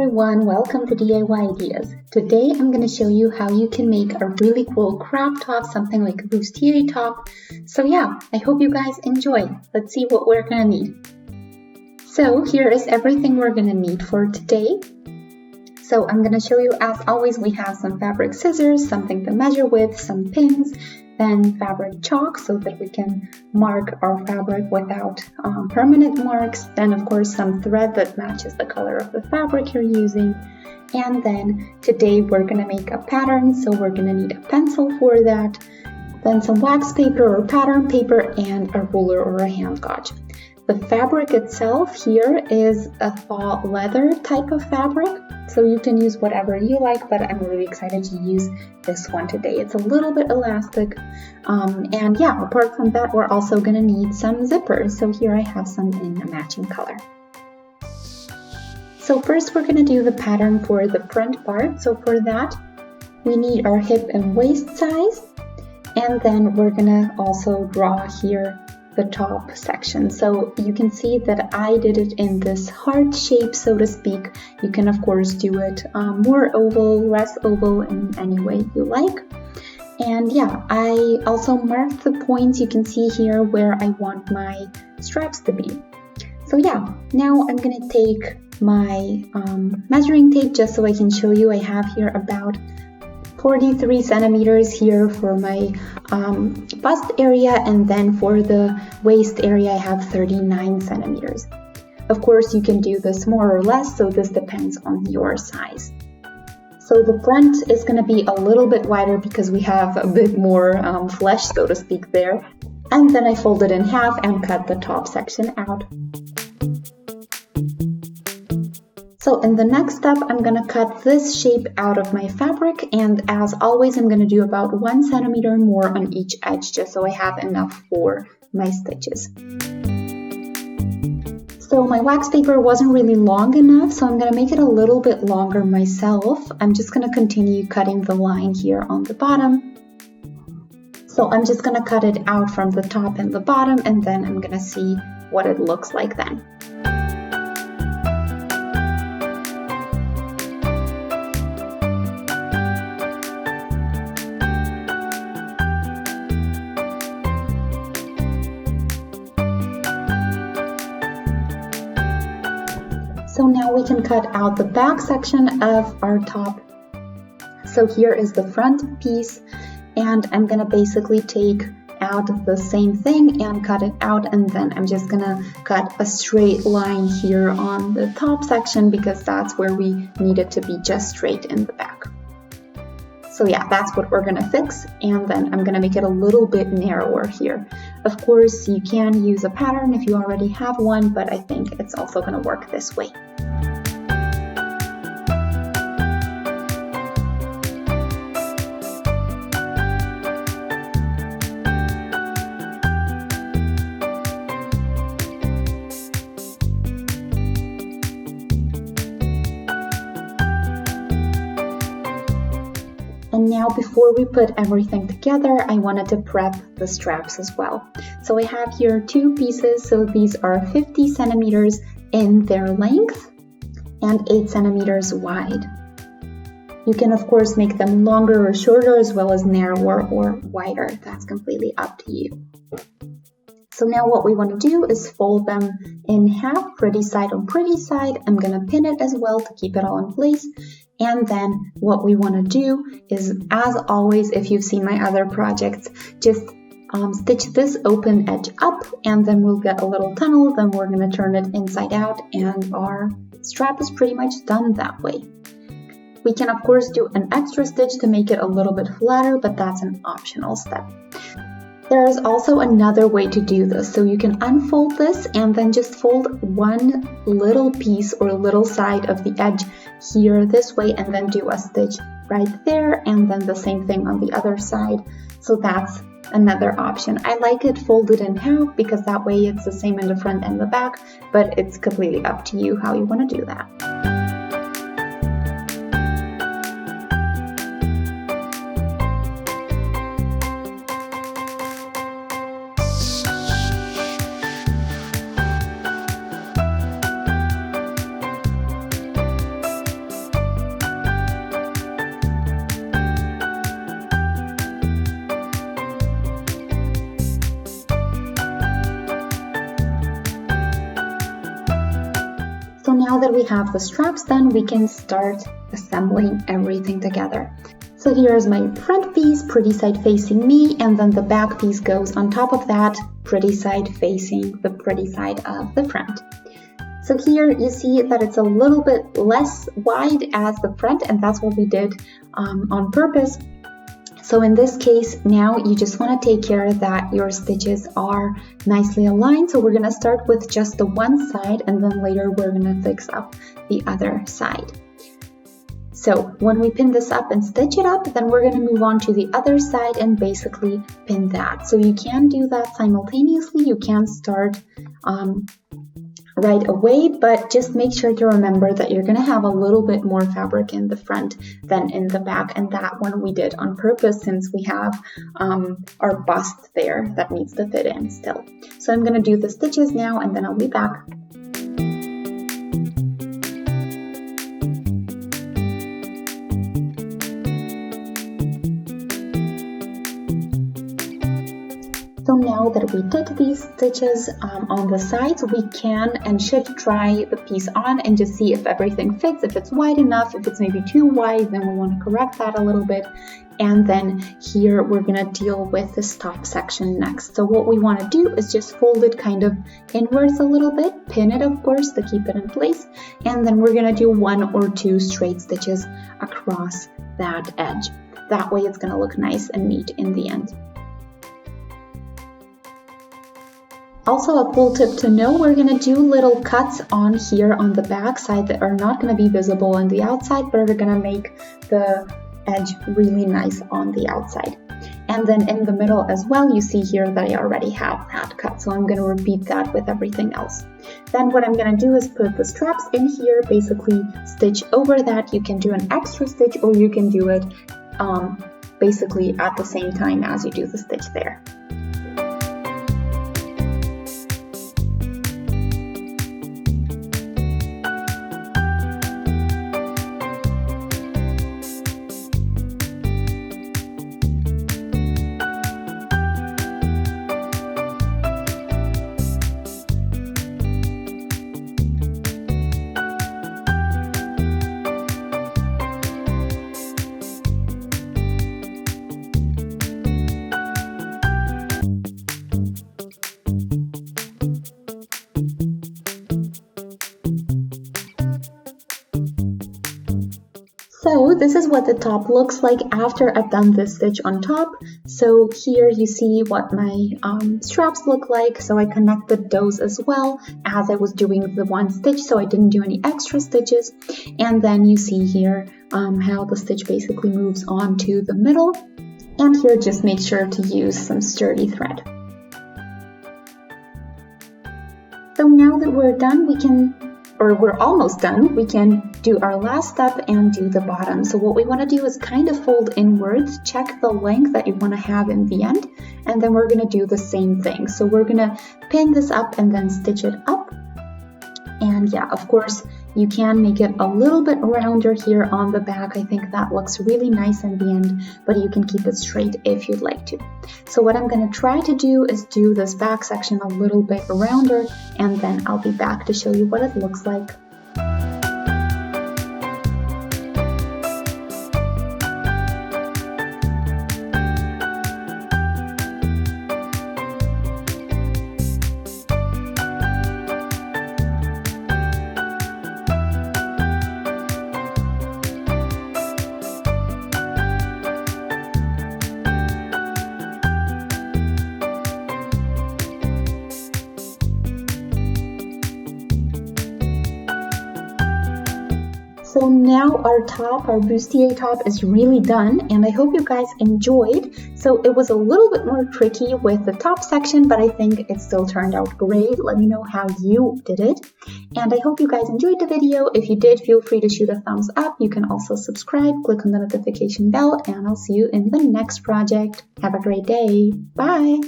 everyone, welcome to DIY Ideas. Today I'm going to show you how you can make a really cool crop top, something like a bustier top. So yeah, I hope you guys enjoy. Let's see what we're going to need. So here is everything we're going to need for today. So I'm going to show you, as always, we have some fabric scissors, something to measure with, some pins, then fabric chalk so that we can mark our fabric without permanent marks. Then of course some thread that matches the color of the fabric you're using. And then today we're going to make a pattern, so we're going to need a pencil for that, then some wax paper or pattern paper, and a ruler or a hand gauge. The fabric itself here is a faux leather type of fabric, so you can use whatever you like, but I'm really excited to use this one today. It's a little bit elastic, and yeah, apart from that, we're also going to need some zippers. So here I have some in a matching color. So first we're going to do the pattern for the front part. So for that, we need our hip and waist size, and then we're going to also draw here the top section. So you can see that I did it in this heart shape, so to speak. You can of course do it more oval, less oval, in any way you like. And yeah, I also marked the points you can see here where I want my straps to be. So yeah, now I'm gonna take my measuring tape just so I can show you. I have here about 43 centimeters here for my bust area, and then for the waist area I have 39 centimeters. Of course you can do this more or less, so this depends on your size. So the front is going to be a little bit wider because we have a bit more flesh, so to speak, there. And then I fold it in half and cut the top section out. So in the next step, I'm going to cut this shape out of my fabric, and as always, I'm going to do about 1 centimeter more on each edge, just so I have enough for my stitches. So my wax paper wasn't really long enough, so I'm going to make it a little bit longer myself. I'm just going to continue cutting the line here on the bottom. So I'm just going to cut it out from the top and the bottom, and then I'm going to see what it looks like then. So now we can cut out the back section of our top. So here is the front piece, and I'm gonna basically take out the same thing and cut it out, and then I'm just gonna cut a straight line here on the top section because that's where we need it to be just straight in the back. So yeah, that's what we're gonna fix, and then I'm gonna make it a little bit narrower here. Of course, you can use a pattern if you already have one, but I think it's also gonna work this way. And now before we put everything together, I wanted to prep the straps as well. So I have here 2 pieces, so these are 50 centimeters in their length and 8 centimeters wide. You can of course make them longer or shorter, as well as narrower or wider. That's completely up to you. So now what we want to do is fold them in half, pretty side on pretty side. I'm going to pin it as well to keep it all in place. And then what we want to do is, as always, if you've seen my other projects, just stitch this open edge up, and then we'll get a little tunnel. Then we're going to turn it inside out, and our strap is pretty much done that way. We can of course do an extra stitch to make it a little bit flatter, but that's an optional step. There is also another way to do this. So you can unfold this and then just fold one little piece or little side of the edge here this way, and then do a stitch right there, and then the same thing on the other side. So that's another option. I like it folded in half because that way it's the same in the front and the back, but it's completely up to you how you want to do that. now that we have the straps done, we can start assembling everything together. So here's my front piece, pretty side facing me, and then the back piece goes on top of that, pretty side facing the pretty side of the front. So here you see that it's a little bit less wide as the front, and that's what we did on purpose. So in this case, now you just want to take care that your stitches are nicely aligned. So we're going to start with just the one side, and then later we're going to fix up the other side. So when we pin this up and stitch it up, then we're going to move on to the other side and basically pin that. So you can do that simultaneously. You can start right away, but just make sure to remember that you're going to have a little bit more fabric in the front than in the back, and that one we did on purpose since we have our bust there that needs to fit in still. So I'm going to do the stitches now, and then I'll be back. So now that we did these stitches on the sides, we can and should try the piece on and just see if everything fits, if it's wide enough. If it's maybe too wide, then we want to correct that a little bit. And then here we're going to deal with this top section next. So what we want to do is just fold it kind of inwards a little bit, pin it of course to keep it in place, and then we're going to do 1 or 2 straight stitches across that edge. That way it's going to look nice and neat in the end. Also, a cool tip to know, we're going to do little cuts on here on the back side that are not going to be visible on the outside, but are going to make the edge really nice on the outside. And then in the middle as well, you see here that I already have that cut, so I'm going to repeat that with everything else. Then what I'm going to do is put the straps in here, basically stitch over that. You can do an extra stitch, or you can do it basically at the same time as you do the stitch there. So this is what the top looks like after I've done this stitch on top. So here you see what my straps look like. So I connected those as well as I was doing the one stitch, so I didn't do any extra stitches. And then you see here how the stitch basically moves on to the middle. And here just make sure to use some sturdy thread. So now that we're done, we're almost done, we can do our last step and do the bottom. So what we want to do is kind of fold inwards, check the length that you want to have in the end, and then we're going to do the same thing. So we're going to pin this up and then stitch it up. And yeah, of course, you can make it a little bit rounder here on the back. I think that looks really nice in the end, but you can keep it straight if you'd like to. So what I'm going to try to do is do this back section a little bit rounder, and then I'll be back to show you what it looks like. So now our bustier top is really done, and I hope you guys enjoyed. So it was a little bit more tricky with the top section, but I think it still turned out great. Let me know how you did it. And I hope you guys enjoyed the video. If you did, feel free to shoot a thumbs up. You can also subscribe, click on the notification bell, and I'll see you in the next project. Have a great day. Bye!